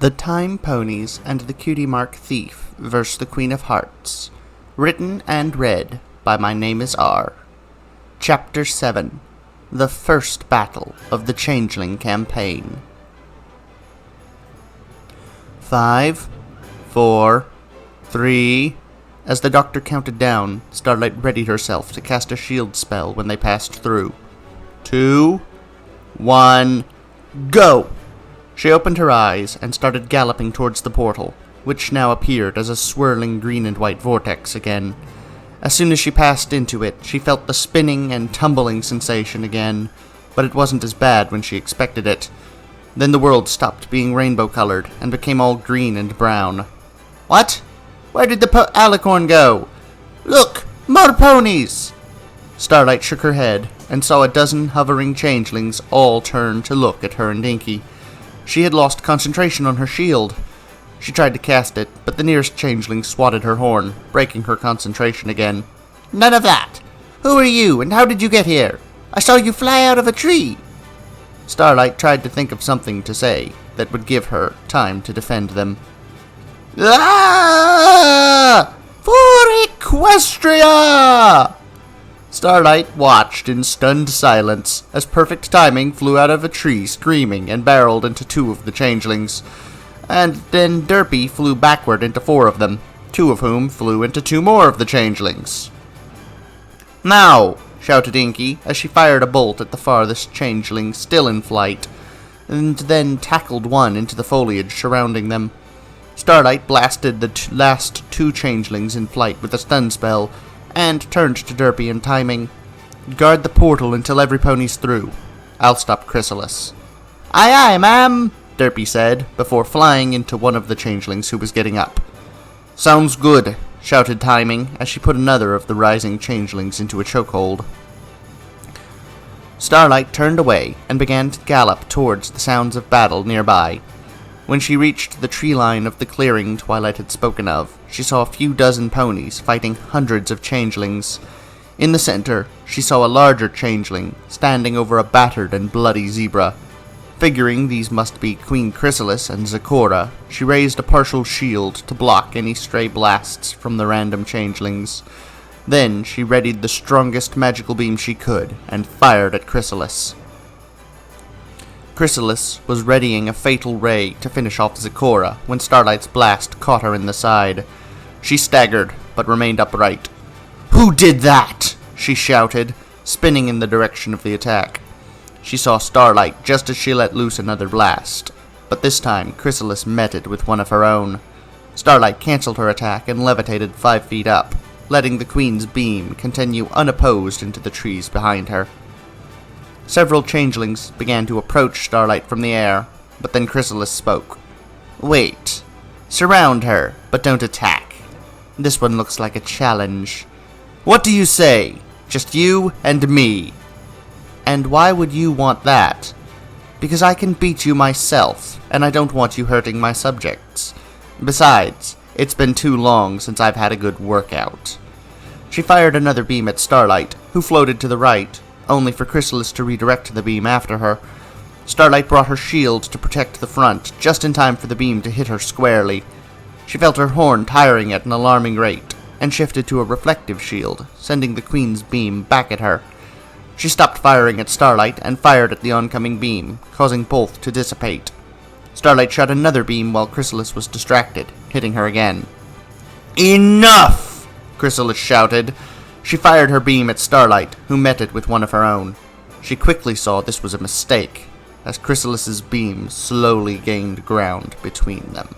The Time Ponies and the Cutie Mark Thief vs. the Queen of Hearts. Written and read by My Name is R. Chapter 7. The First Battle of the Changeling Campaign. 5, 4, 3... As the doctor counted down, Starlight readied herself to cast a shield spell when they passed through. 2, 1, go! She opened her eyes and started galloping towards the portal, which now appeared as a swirling green and white vortex again. As soon as she passed into it, she felt the spinning and tumbling sensation again, but it wasn't as bad when she expected it. Then the world stopped being rainbow-colored and became all green and brown. What? Where did the alicorn go? Look! More ponies! Starlight shook her head and saw a dozen hovering changelings all turn to look at her and Inky. She had lost concentration on her shield. She tried to cast it, but the nearest changeling swatted her horn, breaking her concentration again. None of that! Who are you, and how did you get here? I saw you fly out of a tree! Starlight tried to think of something to say that would give her time to defend them. Ah! For Equestria! Starlight watched in stunned silence as Perfect Timing flew out of a tree screaming and barreled into 2 of the changelings. And then Derpy flew backward into 4 of them, 2 of whom flew into 2 more of the changelings. Now! Shouted Inky as she fired a bolt at the farthest changeling still in flight, and then tackled one into the foliage surrounding them. Starlight blasted the last 2 changelings in flight with a stun spell, and turned to Derpy and Timing. Guard the portal until every pony's through. I'll stop Chrysalis. Aye aye, ma'am, Derpy said, before flying into one of the changelings who was getting up. Sounds good, shouted Timing, as she put another of the rising changelings into a chokehold. Starlight turned away and began to gallop towards the sounds of battle nearby. When she reached the tree line of the clearing Twilight had spoken of, she saw a few dozen ponies fighting hundreds of changelings. In the center, she saw a larger changeling standing over a battered and bloody zebra. Figuring these must be Queen Chrysalis and Zecora, she raised a partial shield to block any stray blasts from the random changelings. Then she readied the strongest magical beam she could and fired at Chrysalis. Chrysalis was readying a fatal ray to finish off Zecora when Starlight's blast caught her in the side. She staggered, but remained upright. Who did that? She shouted, spinning in the direction of the attack. She saw Starlight just as she let loose another blast, but this time Chrysalis met it with one of her own. Starlight cancelled her attack and levitated 5 feet up, letting the Queen's beam continue unopposed into the trees behind her. Several changelings began to approach Starlight from the air, but then Chrysalis spoke. Wait. Surround her, but don't attack. This one looks like a challenge. What do you say? Just you and me. And why would you want that? Because I can beat you myself, and I don't want you hurting my subjects. Besides, it's been too long since I've had a good workout. She fired another beam at Starlight, who floated to the right, only for Chrysalis to redirect the beam after her. Starlight brought her shield to protect the front, just in time for the beam to hit her squarely. She felt her horn tiring at an alarming rate, and shifted to a reflective shield, sending the Queen's beam back at her. She stopped firing at Starlight and fired at the oncoming beam, causing both to dissipate. Starlight shot another beam while Chrysalis was distracted, hitting her again. Enough! Chrysalis shouted. She fired her beam at Starlight, who met it with one of her own. She quickly saw this was a mistake, as Chrysalis's beam slowly gained ground between them.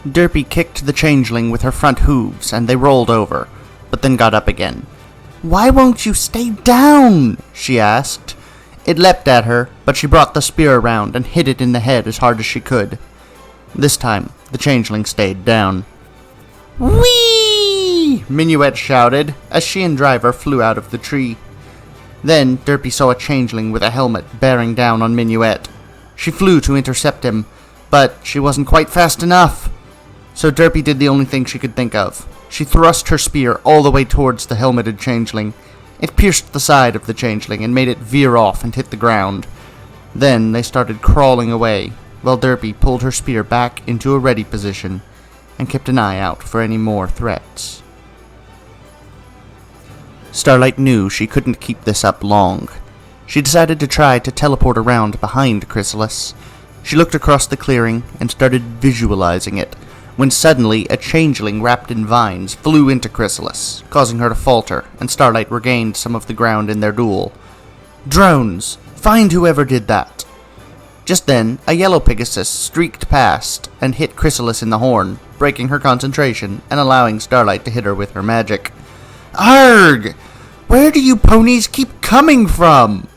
Derpy kicked the changeling with her front hooves, and they rolled over, but then got up again. Why won't you stay down? She asked. It leapt at her, but she brought the spear around and hit it in the head as hard as she could. This time, the changeling stayed down. Whee! Minuet shouted, as she and Driver flew out of the tree. Then, Derpy saw a changeling with a helmet bearing down on Minuet. She flew to intercept him, but she wasn't quite fast enough. So Derpy did the only thing she could think of. She thrust her spear all the way towards the helmeted changeling. It pierced the side of the changeling and made it veer off and hit the ground. Then they started crawling away, while Derpy pulled her spear back into a ready position and kept an eye out for any more threats. Starlight knew she couldn't keep this up long. She decided to try to teleport around behind Chrysalis. She looked across the clearing and started visualizing it, when suddenly a changeling wrapped in vines flew into Chrysalis, causing her to falter, and Starlight regained some of the ground in their duel. "Drones! Find whoever did that!" Just then, a yellow Pegasus streaked past and hit Chrysalis in the horn, breaking her concentration and allowing Starlight to hit her with her magic. "Arg! Where do you ponies keep coming from?"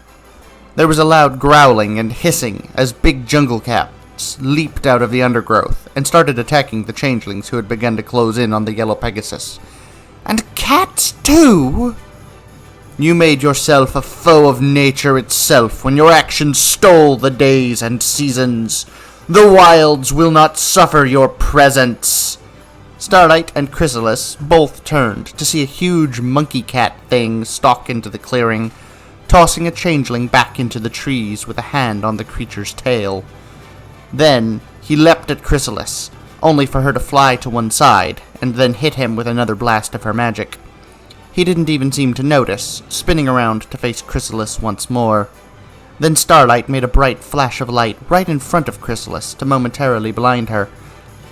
There was a loud growling and hissing as big jungle cats leaped out of the undergrowth and started attacking the changelings who had begun to close in on the yellow Pegasus. "And cats too?" "You made yourself a foe of nature itself when your actions stole the days and seasons. The wilds will not suffer your presence." Starlight and Chrysalis both turned to see a huge monkey cat thing stalk into the clearing, tossing a changeling back into the trees with a hand on the creature's tail. Then he leapt at Chrysalis, only for her to fly to one side, and then hit him with another blast of her magic. He didn't even seem to notice, spinning around to face Chrysalis once more. Then Starlight made a bright flash of light right in front of Chrysalis to momentarily blind her.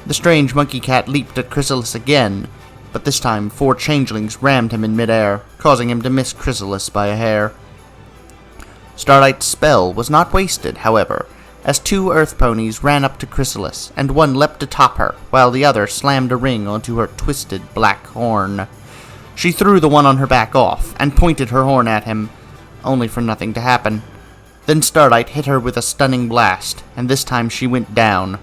The strange monkey cat leaped at Chrysalis again, but this time 4 changelings rammed him in midair, causing him to miss Chrysalis by a hair. Starlight's spell was not wasted, however, as 2 earth ponies ran up to Chrysalis, and one leapt atop her, while the other slammed a ring onto her twisted black horn. She threw the one on her back off, and pointed her horn at him, only for nothing to happen. Then Starlight hit her with a stunning blast, and this time she went down.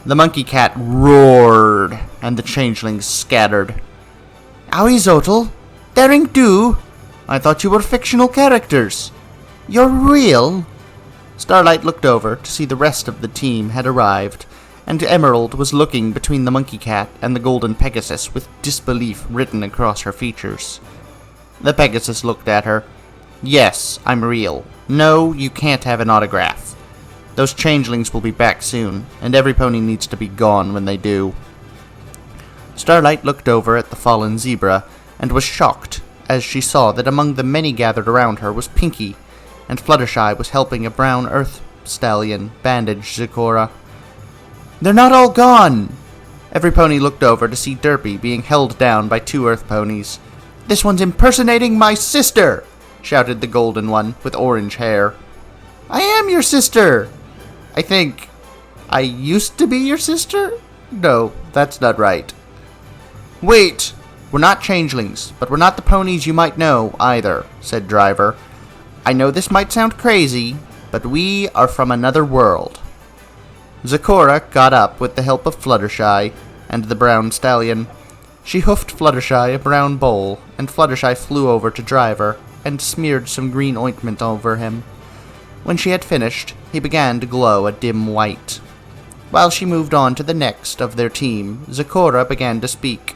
The monkey cat roared, and the changelings scattered. "Owie Zotel! Daring do! I thought you were fictional characters. You're real?" Starlight looked over to see the rest of the team had arrived, and Emerald was looking between the monkey cat and the golden Pegasus with disbelief written across her features. The Pegasus looked at her. "Yes, I'm real. No, you can't have an autograph. Those changelings will be back soon, and every pony needs to be gone when they do." Starlight looked over at the fallen zebra, and was shocked as she saw that among the many gathered around her was Pinky, and Fluttershy was helping a brown earth stallion bandage Zecora. "They're not all gone!" Every pony looked over to see Derpy being held down by 2 earth ponies. "This one's impersonating my sister!" shouted the golden one with orange hair. "I am your sister! I think I used to be your sister? No, that's not right." "Wait! We're not changelings, but we're not the ponies you might know, either," said Driver. "I know this might sound crazy, but we are from another world." Zecora got up with the help of Fluttershy and the brown stallion. She hoofed Fluttershy a brown bowl, and Fluttershy flew over to Driver and smeared some green ointment over him. When she had finished, he began to glow a dim white. While she moved on to the next of their team, Zecora began to speak.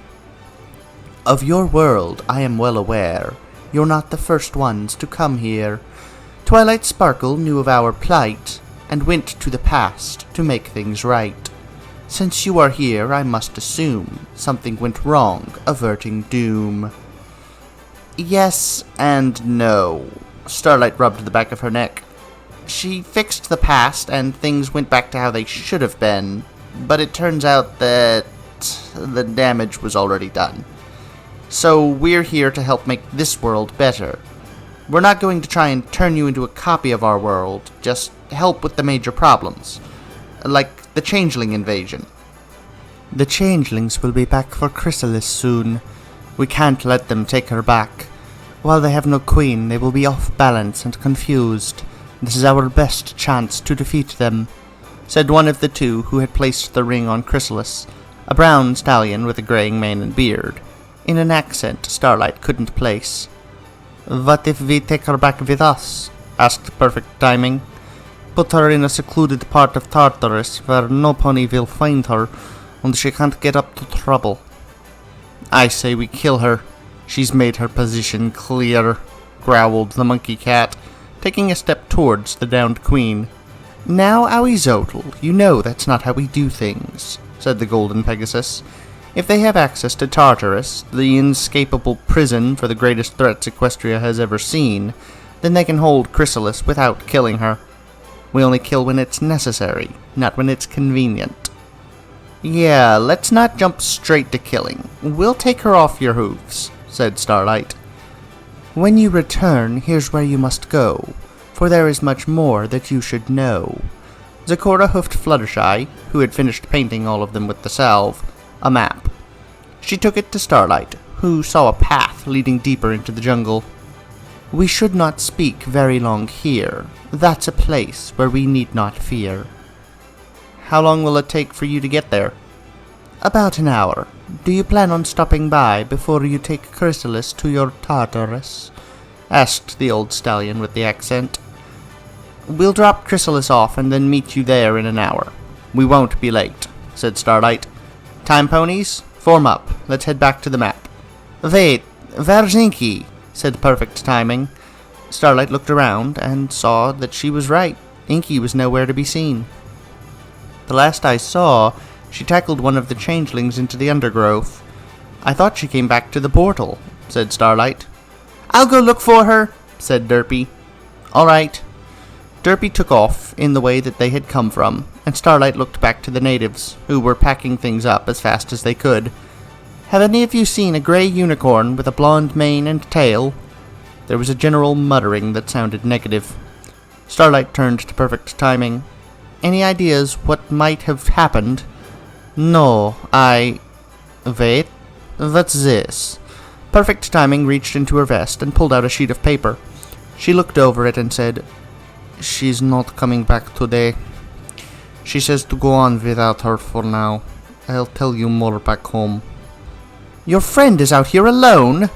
"Of your world I am well aware. You're not the first ones to come here. Twilight Sparkle knew of our plight, and went to the past to make things right. Since you are here, I must assume something went wrong, averting doom." "Yes and no." Starlight rubbed the back of her neck. "She fixed the past, and things went back to how they should have been, but it turns out that the damage was already done. So we're here to help make this world better. We're not going to try and turn you into a copy of our world, just help with the major problems, like the changeling invasion." "The changelings will be back for Chrysalis soon. We can't let them take her back. While they have no queen, they will be off balance and confused. This is our best chance to defeat them," said one of the 2 who had placed the ring on Chrysalis, a brown stallion with a graying mane and beard, in an accent Starlight couldn't place. "What if we take her back with us?" asked Perfect Timing. "Put her in a secluded part of Tartarus where no pony will find her, and she can't get up to trouble." "I say we kill her. She's made her position clear," growled the monkey cat, taking a step towards the downed queen. "Now, Owie you know that's not how we do things," said the Golden Pegasus. "If they have access to Tartarus, the inescapable prison for the greatest threats Equestria has ever seen, then they can hold Chrysalis without killing her. We only kill when it's necessary, not when it's convenient." "Yeah, let's not jump straight to killing. We'll take her off your hooves," said Starlight. "When you return, here's where you must go, for there is much more that you should know." Zecora hoofed Fluttershy, who had finished painting all of them with the salve, a map. She took it to Starlight, who saw a path leading deeper into the jungle. "We should not speak very long here. That's a place where we need not fear." "How long will it take for you to get there?" "About an hour. Do you plan on stopping by before you take Chrysalis to your Tartarus?" asked the old stallion with the accent. "We'll drop Chrysalis off and then meet you there in an hour. We won't be late," said Starlight. "Time, ponies? Form up. Let's head back to the map." "Wait, where's Inky?" said Perfect Timing. Starlight looked around and saw that she was right. Inky was nowhere to be seen. "The last I saw, she tackled one of the changelings into the undergrowth. I thought she came back to the portal," said Starlight. "I'll go look for her," said Derpy. "All right." Derpy took off in the way that they had come from, and Starlight looked back to the natives, who were packing things up as fast as they could. "Have any of you seen a grey unicorn with a blonde mane and tail?" There was a general muttering that sounded negative. Starlight turned to Perfect Timing. "Any ideas what might have happened?" "No, Wait, what's this?" Perfect Timing reached into her vest and pulled out a sheet of paper. She looked over it and said, "She's not coming back today. She says to go on without her for now. I'll tell you more back home." "Your friend is out here alone?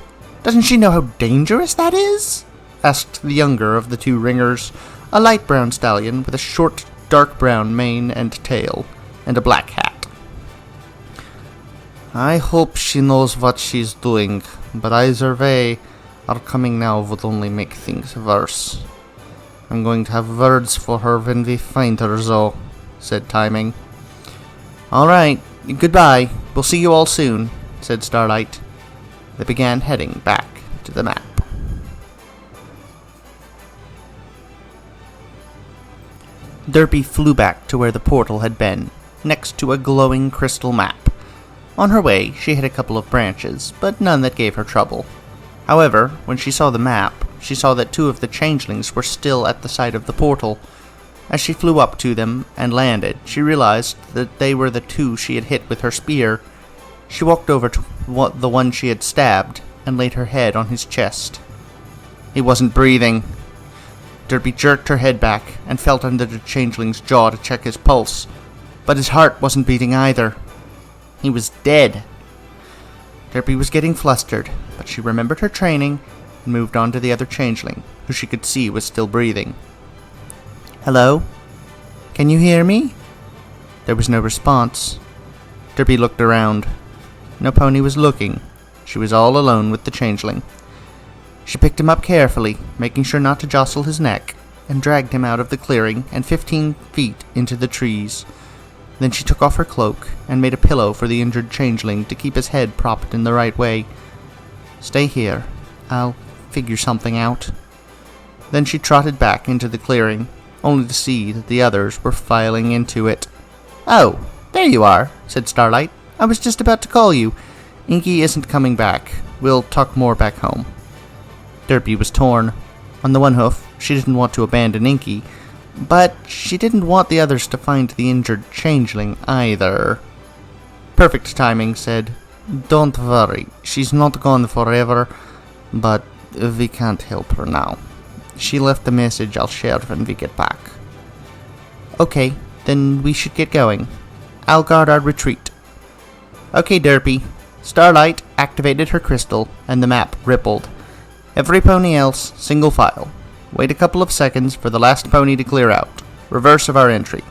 Doesn't she know how dangerous that is?" asked the younger of the two ringers, a light brown stallion with a short, dark brown mane and tail, and a black hat. "I hope she knows what she's doing, but either way, our coming now would only make things worse. I'm going to have words for her when we find her, though," said Timing. "All right, goodbye. We'll see you all soon," said Starlight. They began heading back to the map. Derpy flew back to where the portal had been, next to a glowing crystal map. On her way, she hit a couple of branches, but none that gave her trouble. However, when she saw the map, she saw that two of the changelings were still at the side of the portal. As she flew up to them and landed, she realized that they were the two she had hit with her spear. She walked over to the one she had stabbed and laid her head on his chest. He wasn't breathing. Derpy jerked her head back and felt under the changeling's jaw to check his pulse, but his heart wasn't beating either. He was dead. Derpy was getting flustered, but she remembered her training and moved on to the other changeling, who she could see was still breathing. "Hello? Can you hear me?" There was no response. Derpy looked around. No pony was looking. She was all alone with the changeling. She picked him up carefully, making sure not to jostle his neck, and dragged him out of the clearing and 15 feet into the trees. Then she took off her cloak and made a pillow for the injured changeling to keep his head propped in the right way. "Stay here. I'll figure something out." Then she trotted back into the clearing, only to see that the others were filing into it. "Oh, there you are," said Starlight. "I was just about to call you. Inky isn't coming back. We'll talk more back home." Derpy was torn. On the one hoof, she didn't want to abandon Inky, but she didn't want the others to find the injured changeling either. Perfect Timing said, "Don't worry, she's not gone forever, but we can't help her now. She left a message I'll share when we get back." "Okay, then we should get going. I'll guard our retreat." "Okay, Derpy." Starlight activated her crystal, and the map rippled. Every pony else, single file. Wait a couple of seconds for the last pony to clear out. Reverse of our entry.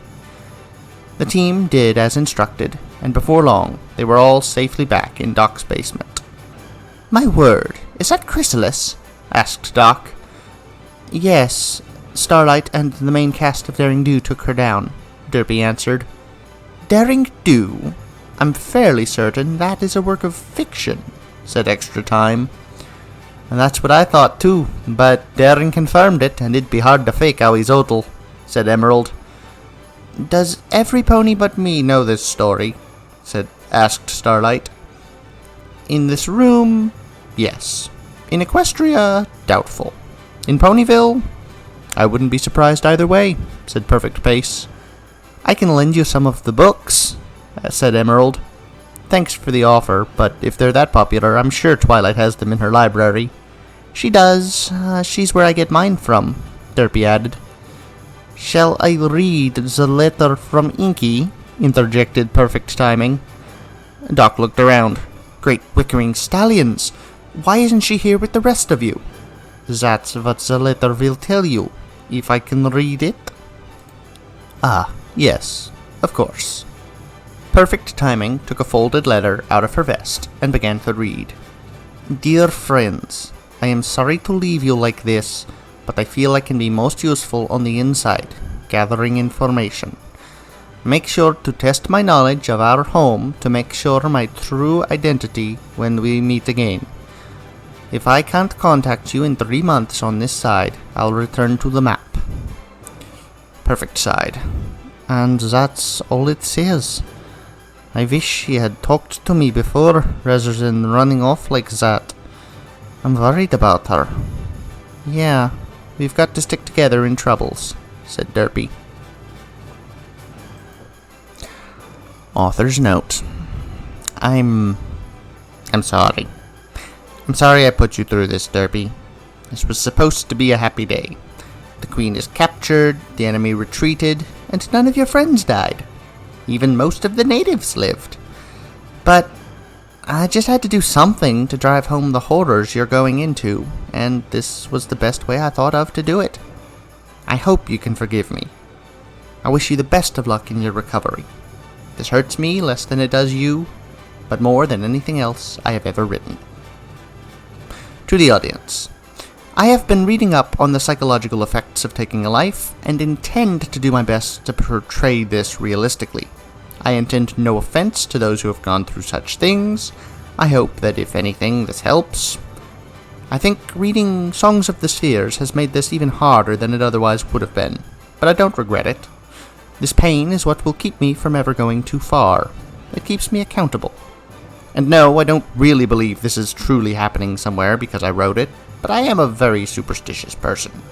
The team did as instructed, and before long, they were all safely back in Doc's basement. "My word, is that Chrysalis?" asked Doc. "Yes, Starlight and the main cast of Daring Do took her down, Derpy answered. Daring Do? I'm fairly certain that is a work of fiction, said Extra Time. And that's what I thought too, but Daring confirmed it, and it'd be hard to fake how he's Odal, said Emerald. Does every pony but me know this story? Asked Starlight. In this room, yes. In Equestria, doubtful. In Ponyville, I wouldn't be surprised either way, said Perfect Pace. I can lend you some of the books, said Emerald. Thanks for the offer, but if they're that popular, I'm sure Twilight has them in her library. She does. She's where I get mine from, Derpy added. Shall I read the letter from Inky? Interjected Perfect Timing. Doc looked around. Great Wickering Stallions! Why isn't she here with the rest of you? That's what the letter will tell you, if I can read it. Ah, yes, of course. Perfect Timing took a folded letter out of her vest and began to read. Dear friends, I am sorry to leave you like this, but I feel I can be most useful on the inside, gathering information. Make sure to test my knowledge of our home to make sure my true identity when we meet again. If I can't contact you in 3 months on this side, I'll return to the map. Perfect sighed. And that's all it says. I wish she had talked to me before, rather than running off like that. I'm worried about her. Yeah, we've got to stick together in troubles, said Derpy. Author's note. I'm sorry. I'm sorry I put you through this, Derpy. This was supposed to be a happy day. The queen is captured, the enemy retreated, and none of your friends died. Even most of the natives lived. But I just had to do something to drive home the horrors you're going into, and this was the best way I thought of to do it. I hope you can forgive me. I wish you the best of luck in your recovery. This hurts me less than it does you, but more than anything else I have ever written. To the audience. I have been reading up on the psychological effects of taking a life, and intend to do my best to portray this realistically. I intend no offense to those who have gone through such things. I hope that if anything, this helps. I think reading Songs of the Spheres has made this even harder than it otherwise would have been, but I don't regret it. This pain is what will keep me from ever going too far. It keeps me accountable. And no, I don't really believe this is truly happening somewhere because I wrote it, but I am a very superstitious person.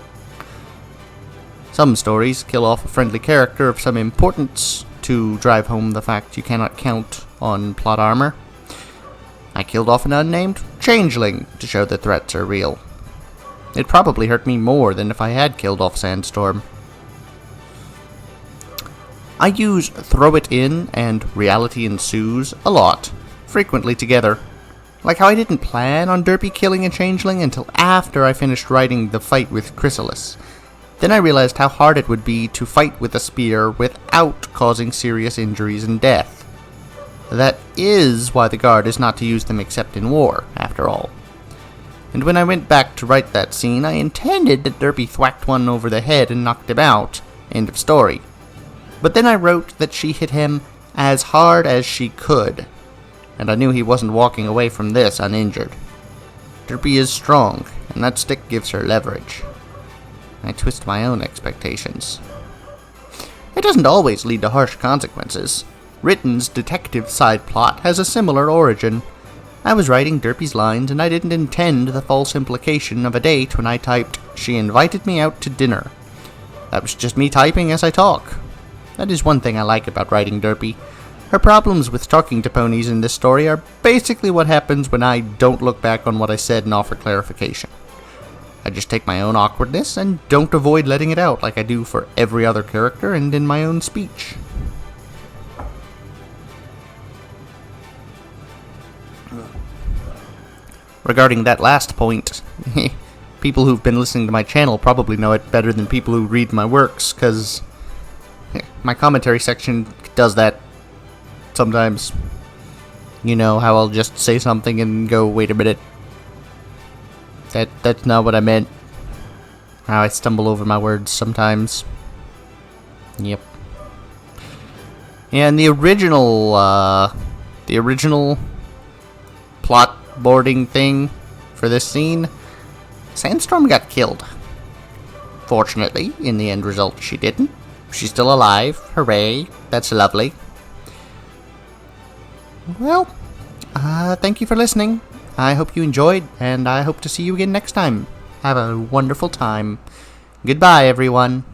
Some stories kill off a friendly character of some importance to drive home the fact you cannot count on plot armor. I killed off an unnamed Changeling to show the threats are real. It probably hurt me more than if I had killed off Sandstorm. I use Throw It In and Reality Ensues a lot, frequently together. Like how I didn't plan on Derpy killing a Changeling until after I finished writing the fight with Chrysalis. Then I realized how hard it would be to fight with a spear without causing serious injuries and death. That is why the guard is not to use them except in war, after all. And when I went back to write that scene, I intended that Derpy thwacked one over the head and knocked him out. End of story. But then I wrote that she hit him as hard as she could, and I knew he wasn't walking away from this uninjured. Derpy is strong, and that stick gives her leverage. I twist my own expectations. It doesn't always lead to harsh consequences. Ritten's detective side plot has a similar origin. I was writing Derpy's lines, and I didn't intend the false implication of a date when I typed, "She invited me out to dinner." That was just me typing as I talk. That is one thing I like about writing Derpy. Her problems with talking to ponies in this story are basically what happens when I don't look back on what I said and offer clarification. I just take my own awkwardness and don't avoid letting it out like I do for every other character and in my own speech. Regarding that last point, people who've been listening to my channel probably know it better than people who read my works, because my commentary section does that sometimes. You know how I'll just say something and go, wait a minute, that's not what I meant. How I stumble over my words sometimes. Yep. And the original plot boarding thing for this scene, Sandstorm got killed. Fortunately, in the end result, she didn't. She's still alive. Hooray. That's lovely. Well, thank you for listening. I hope you enjoyed, and I hope to see you again next time. Have a wonderful time. Goodbye, everyone.